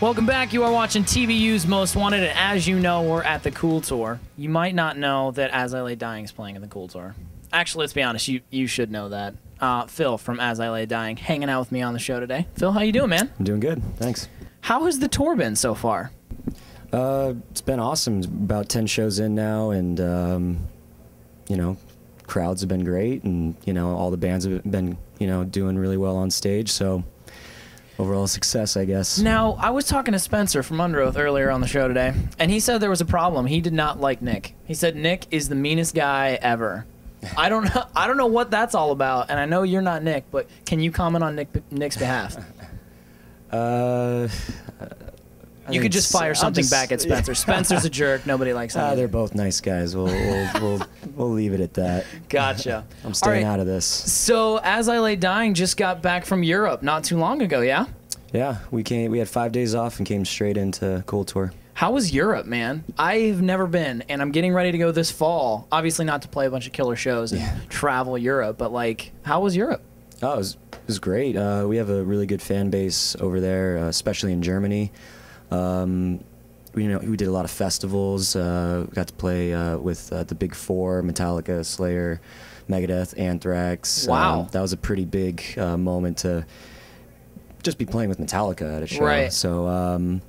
Welcome back. You are watching TVU's Most Wanted, and as you know, we're at the Cool Tour. You might not know that As I Lay Dying is playing in the Cool Tour. Actually, let's be honest, you should know that. Phil from As I Lay Dying hanging out with me on the show today. Phil, how you doing, man? I'm doing good, thanks. How has the tour been so far? It's been awesome. About 10 shows in now, and you know, crowds have been great, and you know, all the bands have been doing really well on stage. So overall success, I guess. Now, I was talking to Spencer from Under Oath earlier on the show today, and he said there was a problem. He did not like Nick. He said Nick is the meanest guy ever. I don't know what that's all about, and I know you're not Nick, but can you comment on Nick's behalf? You could just fire something back at Spencer. Yeah. Spencer's a jerk. Nobody likes him. They're both nice guys. We'll leave it at that. Gotcha. I'm staying out of this. So, As I Lay Dying just got back from Europe not too long ago, yeah? Yeah, we had 5 days off and came straight into Cool Tour. How was Europe, man? I've never been, and I'm getting ready to go this fall. Obviously not to play a bunch of killer shows and travel Europe, but like, how was Europe? Oh, it was great. We have a really good fan base over there, especially in Germany. We did a lot of festivals. We got to play with the Big Four: Metallica, Slayer, Megadeth, Anthrax. Wow, that was a pretty big moment to just be playing with Metallica at a show. Right. So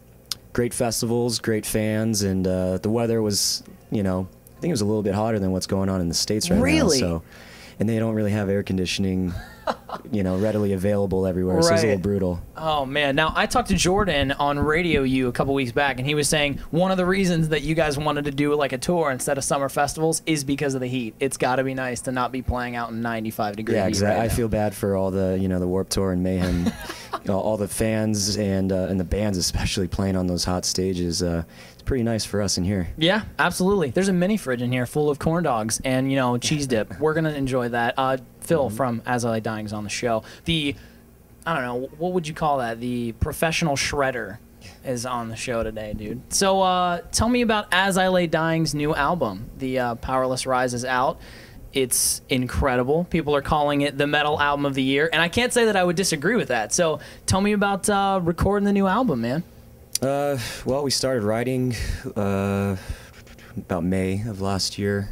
great festivals, great fans, and the weather was, I think it was a little bit hotter than what's going on in the States right now. Really? So, and they don't really have air conditioning. Readily available everywhere, so it's a little brutal. Oh, man. Now, I talked to Jordan on Radio U a couple weeks back, and he was saying one of the reasons that you guys wanted to do like a tour instead of summer festivals is because of the heat. It's got to be nice to not be playing out in 95 degrees. Yeah, exactly. I feel bad for all the, the Warped Tour and Mayhem, all the fans and the bands especially playing on those hot stages. It's pretty nice for us in here. Yeah, absolutely. There's a mini fridge in here full of corn dogs and, cheese dip. We're going to enjoy that. Phil from As I Lay Dying is on the show. I don't know, what would you call that? The professional shredder is on the show today, dude. So tell me about As I Lay Dying's new album. The Powerless Rise is out. It's incredible. People are calling it the metal album of the year, and I can't say that I would disagree with that. So tell me about recording the new album, man. Well, we started writing about May of last year.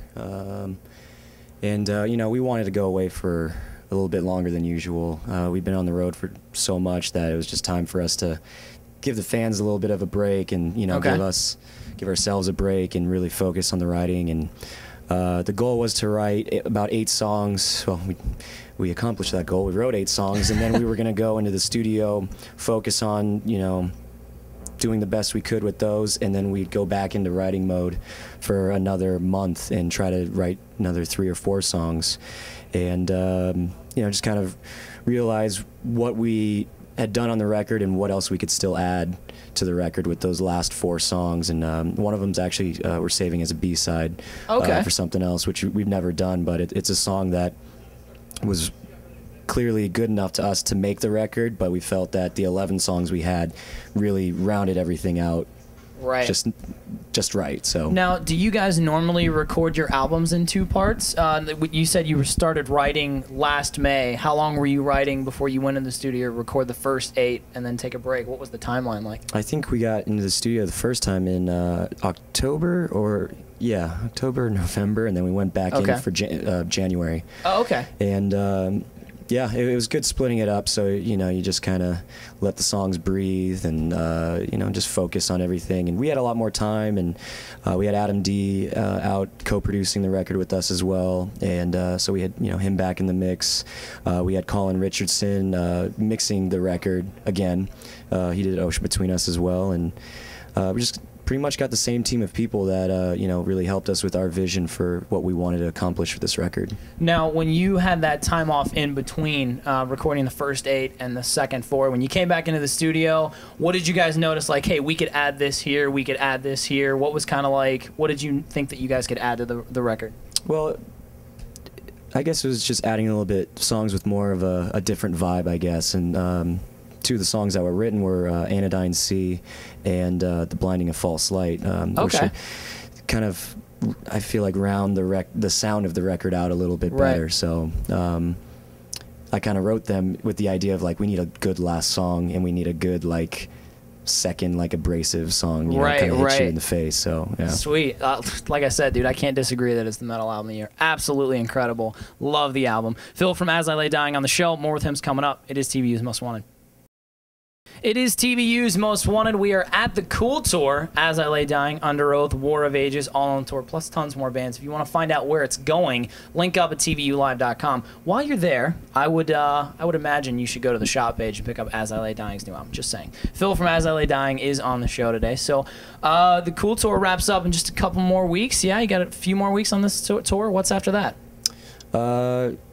And, we wanted to go away for a little bit longer than usual. We've been on the road for so much that it was just time for us to give the fans a little bit of a break and, give ourselves a break and really focus on the writing. And the goal was to write about 8 songs. Well, we accomplished that goal. We wrote 8 songs, and then we were going to go into the studio, focus on, doing the best we could with those, and then we'd go back into writing mode for another month and try to write another 3 or 4 songs, and just kind of realize what we had done on the record and what else we could still add to the record with those last 4 songs. And one of them's actually we're saving as a B-side for something else, which we've never done, but it's a song that was clearly good enough to us to make the record, but we felt that the 11 songs we had really rounded everything out just right. So now, do you guys normally record your albums in 2 parts? You said you started writing last May. How long were you writing before you went in the studio to record the first 8 and then take a break? What was the timeline like? I think we got into the studio the first time in October, November, and then we went back in for January. Oh, okay. And yeah, it was good splitting it up, so you just kind of let the songs breathe and just focus on everything. And we had a lot more time, and we had Adam D out co-producing the record with us as well, and so we had him back in the mix. We had Colin Richardson mixing the record again. He did Ocean Between Us as well, and we just pretty much got the same team of people that really helped us with our vision for what we wanted to accomplish with this record. Now, when you had that time off in between recording the first 8 and the second 4, when you came back into the studio, what did you guys notice? Like, hey, we could add this here, we could add this here. What was kind of like? What did you think that you guys could add to the record? Well, I guess it was just adding a little bit songs with more of a different vibe, I guess, and 2 of the songs that were written were Anodyne Sea and The Blinding of False Light, which kind of, I feel like, round the sound of the record out a little bit better. So I kind of wrote them with the idea of, like, we need a good last song and we need a good, like, second like abrasive song, you know, kind of hits you in the face. So yeah. Sweet. Like I said, dude, I can't disagree that it's the metal album of the year. Absolutely incredible. Love the album. Phil from As I Lay Dying on the show. More with him's coming up. It is TVU's Most Wanted. It is TVU's Most Wanted. We are at the Cool Tour, As I Lay Dying, Under Oath, War of Ages, all on tour, plus tons more bands. If you want to find out where it's going, link up at tvulive.com. While you're there, I would imagine you should go to the shop page and pick up As I Lay Dying's new album. Just saying. Phil from As I Lay Dying is on the show today. So the Cool Tour wraps up in just a couple more weeks. Yeah, you got a few more weeks on this tour. What's after that?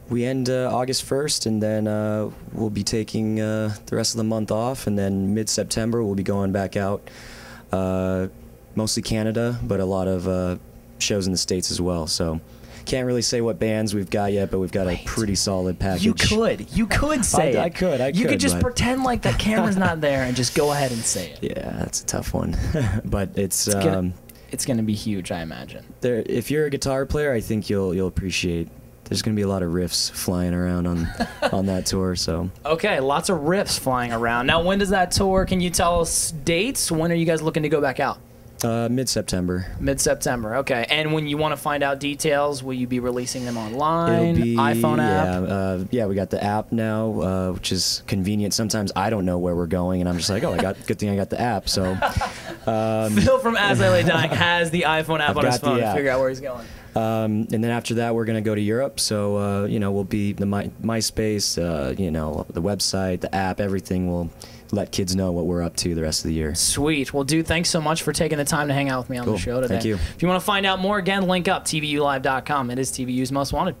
We end August 1st, and then we'll be taking the rest of the month off, and then mid-September we'll be going back out, mostly Canada, but a lot of shows in the States as well. So can't really say what bands we've got yet, but we've got a pretty solid package. You could say it. I could. You could just pretend like that camera's not there and just go ahead and say it. Yeah, that's a tough one, but it's gonna be huge, I imagine. If you're a guitar player, I think you'll appreciate. There's going to be a lot of riffs flying around on that tour. So okay, lots of riffs flying around. Now, when does that tour? Can you tell us dates? When are you guys looking to go back out? Mid-September. Mid-September. Okay. And when you want to find out details, will you be releasing them online? It'll be iPhone app. Yeah, we got the app now, which is convenient. Sometimes I don't know where we're going, and I'm just like, oh, good thing I got the app. So Phil from As I Lay Dying has the iPhone app on his phone to figure out where he's going. And then after that, we're going to go to Europe. So, you know, we'll be the MySpace, you know, the website, the app, everything will let kids know what we're up to the rest of the year. Sweet. Well, dude, thanks so much for taking the time to hang out with me on the show today. Thank you. If you want to find out more, again, link up, tvulive.com. It is TVU's Most Wanted.